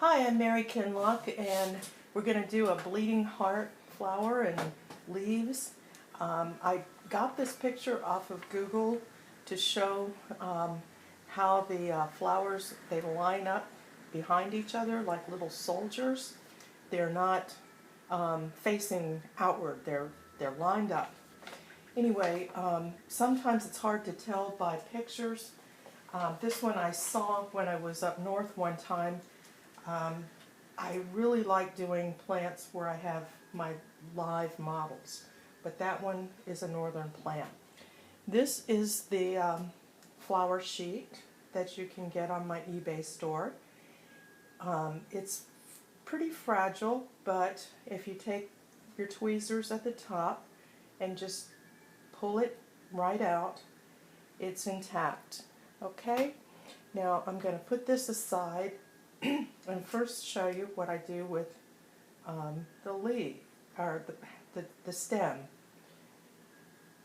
Hi, I'm Mary Kinlock, and we're going to do a bleeding heart flower and leaves. I got this picture off of Google to show how the flowers, they line up behind each other like little soldiers. They're not facing outward, they're lined up. Anyway, sometimes it's hard to tell by pictures. This one I saw when I was up north one time. I really like doing plants where I have my live models, but that one is a northern plant. This is the flower sheet that you can get on my eBay store. It's pretty fragile, but if you take your tweezers at the top and just pull it right out, it's intact. Okay? Now I'm going to put this aside and first show you what I do with the leaf, or the stem.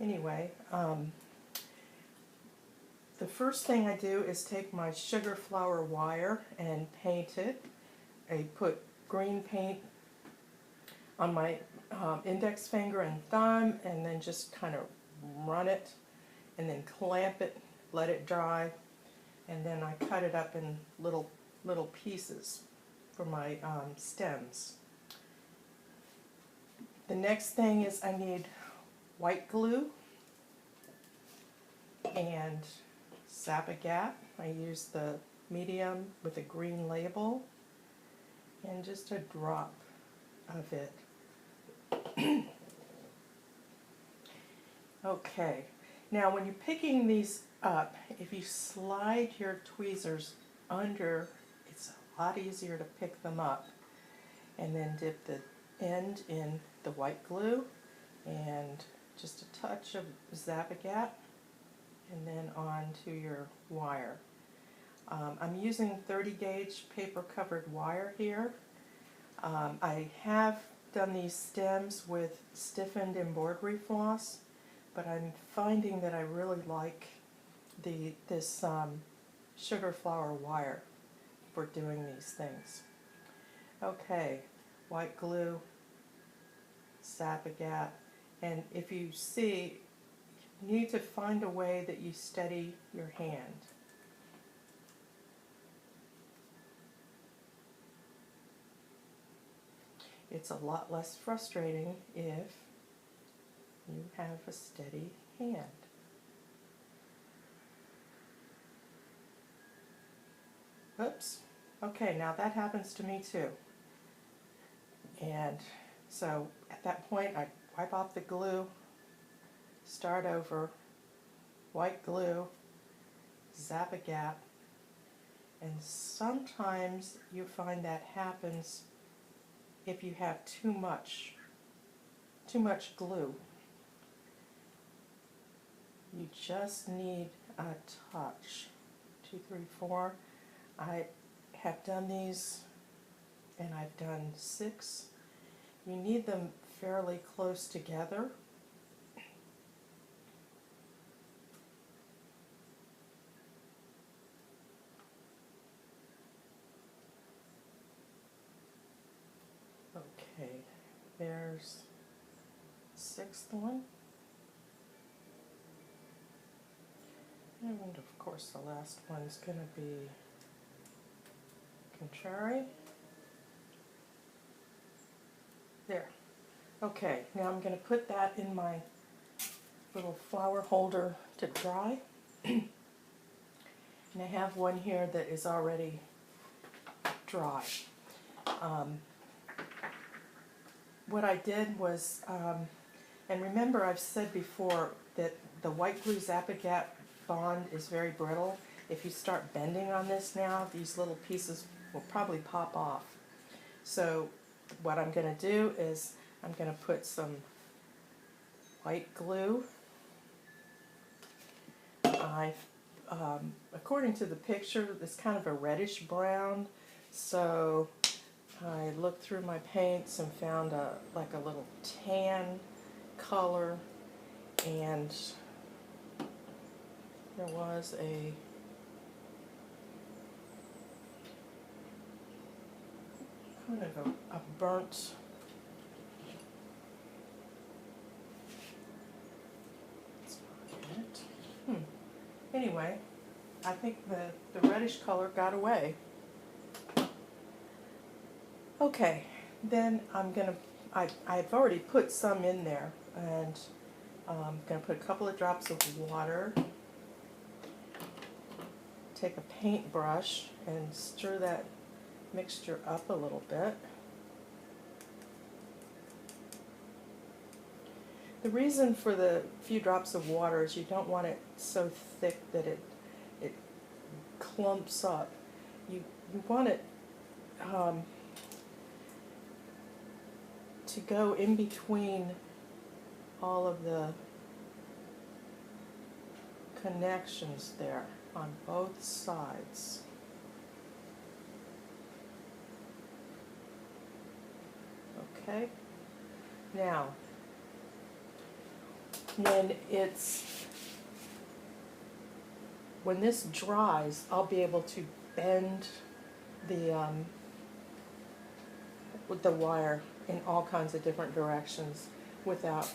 Anyway, the first thing I do is take my sugar flower wire and paint it. I put green paint on my index finger and thumb, and then just kind of run it, and then clamp it, let it dry, and then I cut it up in little pieces for my stems. The next thing is I need white glue and Sapagat. I use the medium with a green label and just a drop of it. Okay, now when you're picking these up, if you slide your tweezers under, it's a lot easier to pick them up. And then dip the end in the white glue and just a touch of Sapagat, and then onto your wire. I'm using 30 gauge paper covered wire here. I have done these stems with stiffened embroidery floss, but I'm finding that I really like this sugar flower wire for doing these things. Okay, white glue, Sapagat, and if you see, you need to find a way that you steady your hand. It's a lot less frustrating if you have a steady hand. Oops. Okay, now that happens to me too. And so at that point I wipe off the glue, start over, white glue, Sapagat, and sometimes you find that happens if you have too much glue. You just need a touch. 2, 3, 4. I have done these, and I've done 6. You need them fairly close together. Okay, there's the 6th one. And of course the last one's going to be contrary. There. Okay, now I'm going to put that in my little flower holder to dry. And I have one here that is already dry. What I did was, and remember I've said before that the white glue Sapagat bond is very brittle. If you start bending on this now, these little pieces will probably pop off. So what I'm going to do is I'm going to put some white glue. According to the picture, it's kind of a reddish brown, so I looked through my paints and found like a little tan color, and there was kind of a burnt. That's not it. Anyway, I think the reddish color got away. Okay, then I've already put some in there, and I'm going to put a couple of drops of water, take a paintbrush and stir that mixture up a little bit. The reason for the few drops of water is you don't want it so thick that it clumps up. You want it to go in between all of the connections there on both sides. Okay, now when this dries, I'll be able to bend with the wire in all kinds of different directions without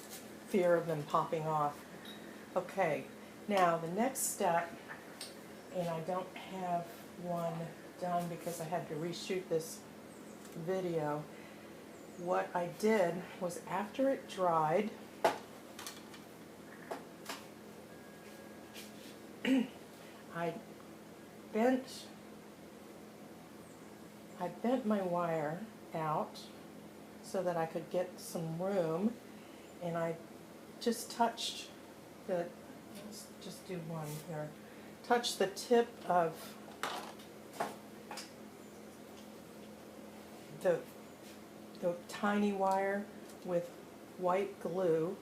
fear of them popping off. Okay, now the next step, and I don't have one done because I had to reshoot this video. What I did was, after it dried, I bent my wire out so that I could get some room, and I just touched let's just do one here, touch the tip of the tiny wire with white glue.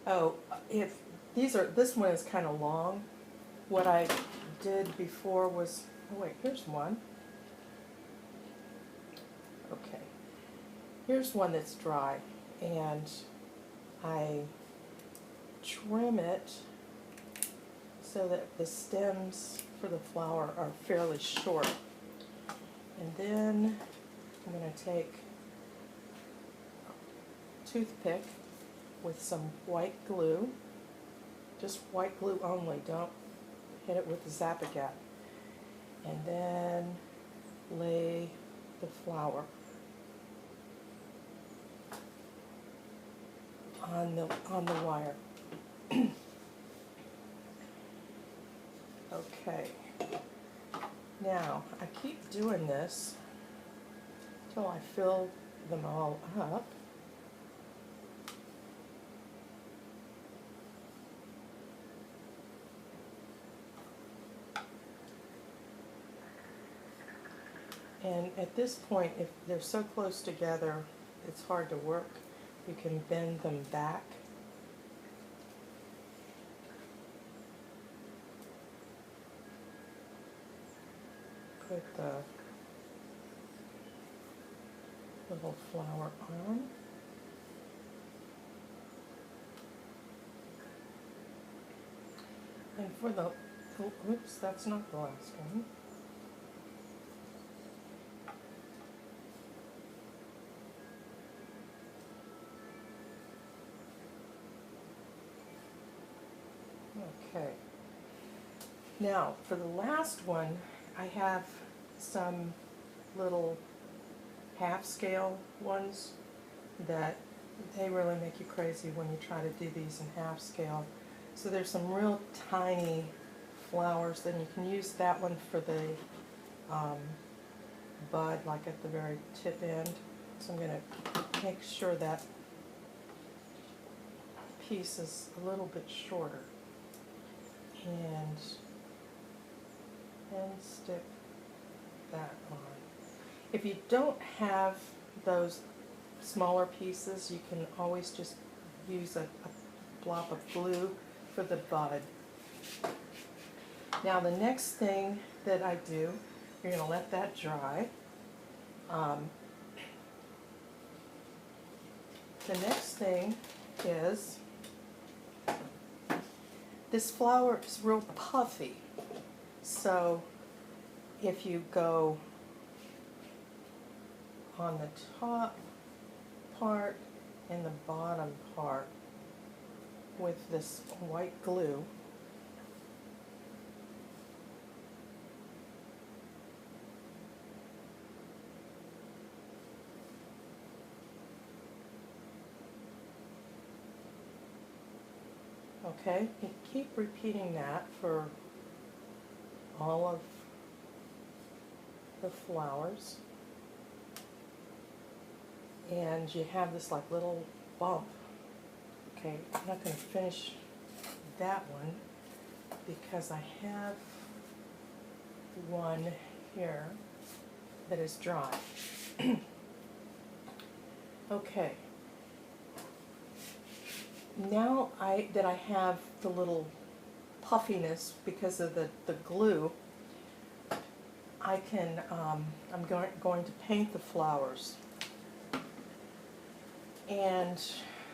Oh, this one is kind of long. What I did before was, oh wait, here's one. Okay, here's one that's dry, and I trim it so that the stems for the flower are fairly short. And then I'm going to take a toothpick with some white glue, just white glue only, don't hit it with the Zap-A-Gap, and then lay the flower on the wire. Okay, now I keep doing this until I fill them all up. And at this point, if they're so close together, it's hard to work. You can bend them back. Put the little flower on. And for the, oops, that's not the last one. Okay. Now, for the last one, I have some little half-scale ones that they really make you crazy when you try to do these in half-scale. So there's some real tiny flowers, then you can use that one for the bud, like at the very tip end. So I'm going to make sure that piece is a little bit shorter. And stick that on. If you don't have those smaller pieces, you can always just use a blob of glue for the bud. Now the next thing that I do, you're going to let that dry. The next thing is, this flower is real puffy, so if you go on the top part and the bottom part with this white glue. Okay, you keep repeating that for all of the flowers. And you have this like little bump. Okay, I'm not going to finish that one because I have one here that is dry. Okay. Now that I have the little puffiness because of the glue, I can, I'm going to paint the flowers. And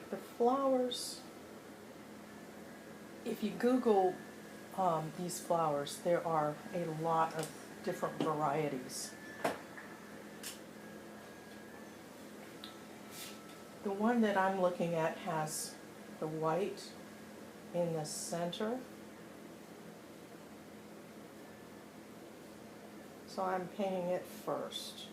the flowers, if you Google these flowers, there are a lot of different varieties. The one that I'm looking at has the white in the center. So I'm painting it first.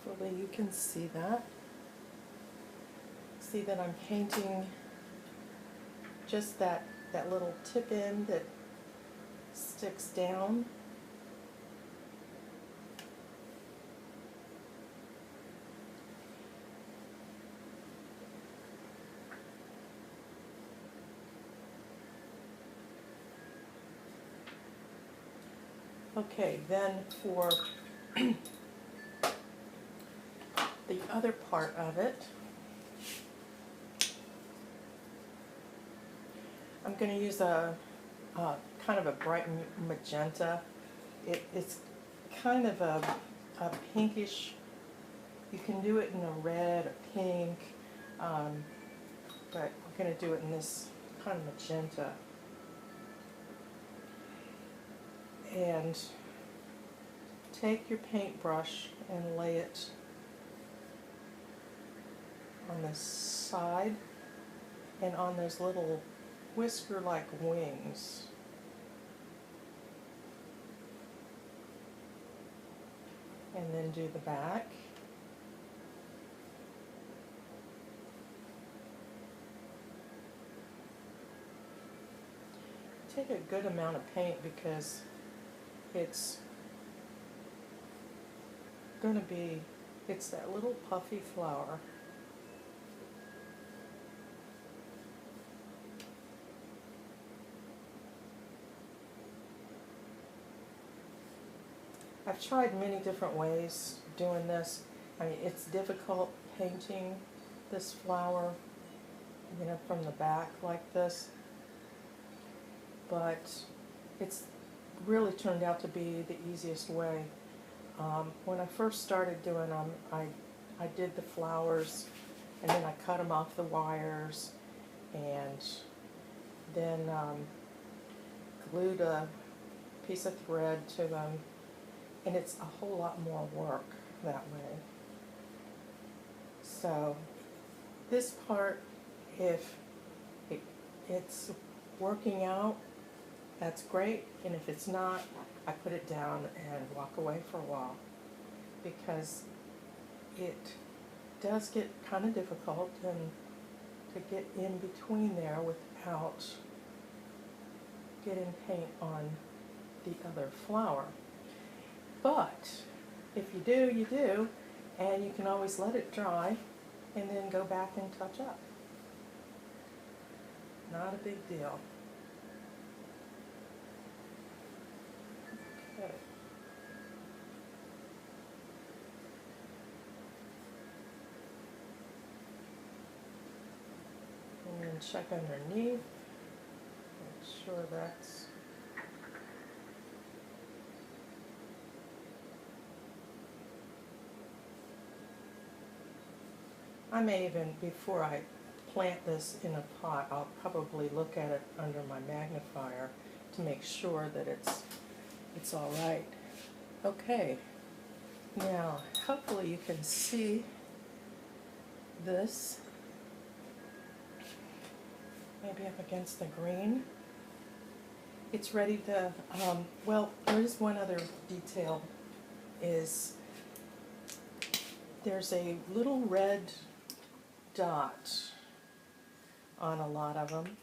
Hopefully you can see that. See that I'm painting just that little tip end that sticks down. Okay, then for the other part of it, I'm going to use a kind of a bright magenta. It's kind of a pinkish. You can do it in a red or pink, but I'm going to do it in this kind of magenta. And take your paintbrush and lay it on the side and on those little whisker-like wings. And then do the back. Take a good amount of paint because it's going to be, it's that little puffy flower. I've tried many different ways doing this. I mean, it's difficult painting this flower, you know, from the back like this, but it's really turned out to be the easiest way. When I first started doing them, I did the flowers and then I cut them off the wires and then glued a piece of thread to them, and it's a whole lot more work that way. So this part, if it's working out, that's great, and if it's not, I put it down and walk away for a while, because it does get kind of difficult and to get in between there without getting paint on the other flower. But if you do, you do, and you can always let it dry and then go back and touch up. Not a big deal. Okay. And then check underneath, make sure that's I may even, before I plant this in a pot, I'll probably look at it under my magnifier to make sure that it's all right. Okay, now hopefully you can see this, maybe up against the green. It's ready to, well, there is one other detail, is there's a little red dot on a lot of them.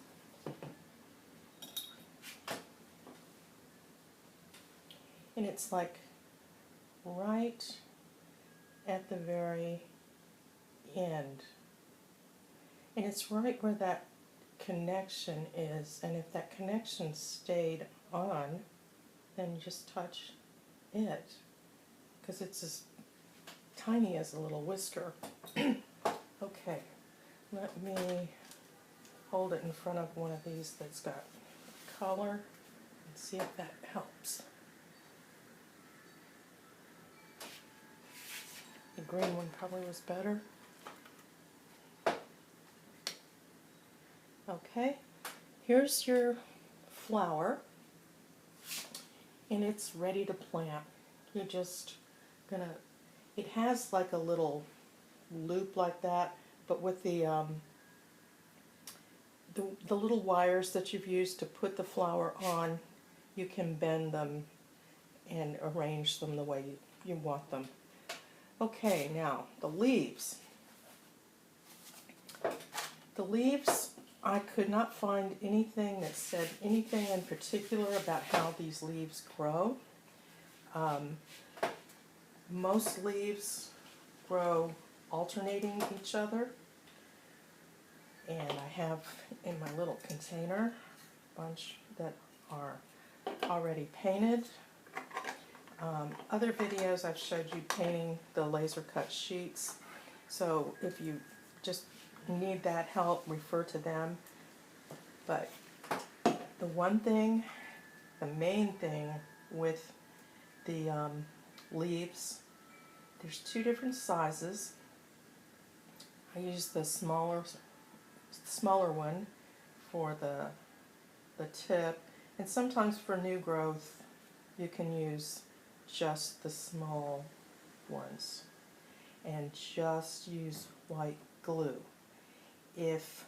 And it's like right at the very end. And it's right where that connection is. And if that connection stayed on, then you just touch it, because it's as tiny as a little whisker. Okay, let me hold it in front of one of these that's got color and see if that helps. The green one probably was better. Okay, here's your flower, and it's ready to plant. You're just gonna, it has like a little loop like that, but with the little wires that you've used to put the flower on, you can bend them and arrange them the way you want them. Okay, now the leaves. The leaves, I could not find anything that said anything in particular about how these leaves grow. Most leaves grow alternating each other, and I have in my little container a bunch that are already painted. Other videos I've showed you painting the laser cut sheets, so if you just need that help, refer to them. But the one thing, the main thing with the leaves, there's two different sizes. I use the smaller one for the tip, and sometimes for new growth you can use just the small ones and just use white glue. If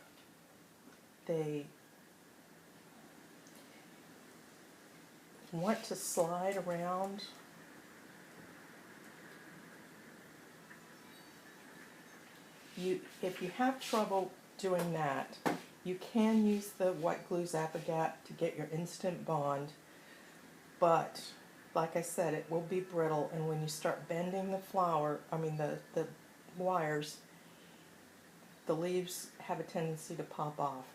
they want to slide around, if you have trouble doing that, you can use the white glue Zap-A-Gap to get your instant bond, but like I said, it will be brittle, and when you start bending the flower, the wires, the leaves have a tendency to pop off.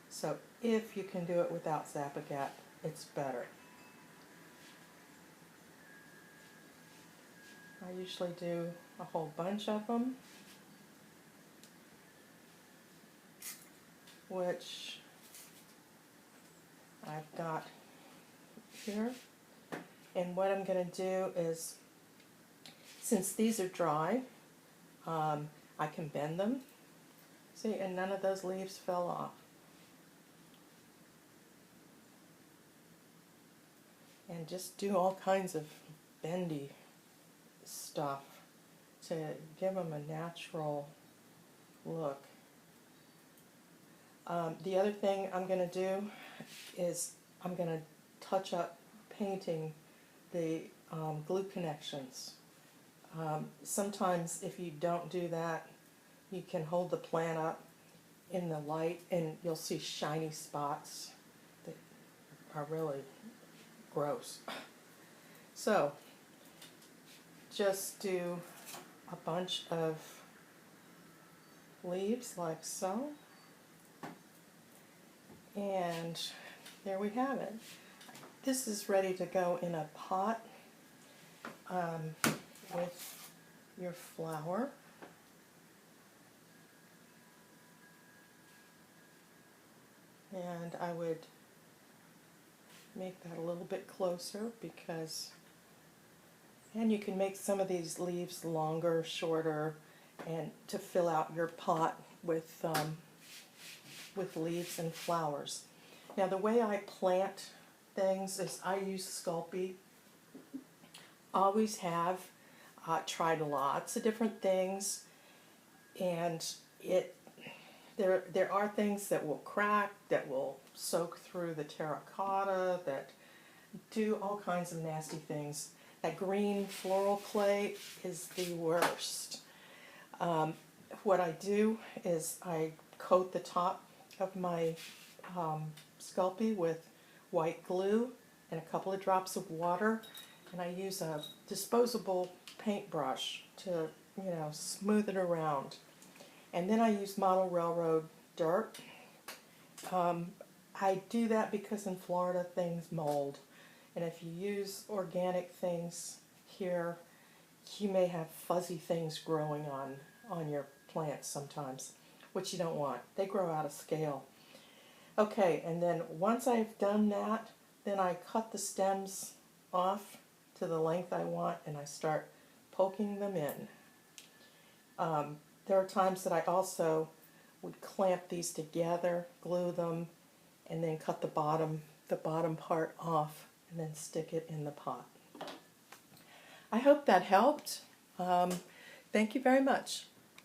So if you can do it without Zap-A-Gap, it's better. I usually do a whole bunch of them, which I've got here. And what I'm going to do is, since these are dry, I can bend them. See, and none of those leaves fell off. And just do all kinds of bendy stuff to give them a natural look. The other thing I'm going to do is I'm going to touch up painting the glue connections. Sometimes if you don't do that, you can hold the plant up in the light and you'll see shiny spots that are really gross. So just do a bunch of leaves like so, and there we have it. This is ready to go in a pot with your flower. And I would make that a little bit closer, because, and you can make some of these leaves longer, shorter, and to fill out your pot with leaves and flowers. Now the way I plant things is I use Sculpey. Always have. Tried lots of different things, and there are things that will crack, that will soak through the terracotta, that do all kinds of nasty things. That green floral clay is the worst. What I do is I coat the top of my Sculpey with white glue and a couple of drops of water, and I use a disposable paintbrush to, smooth it around. And then I use model railroad dirt. I do that because in Florida things mold, and if you use organic things here, you may have fuzzy things growing on your plants sometimes, which you don't want. They grow out of scale. Okay, and then once I've done that, then I cut the stems off to the length I want, and I start poking them in. There are times that I also would clamp these together, glue them, and then cut the bottom part off, and then stick it in the pot. I hope that helped. Thank you very much.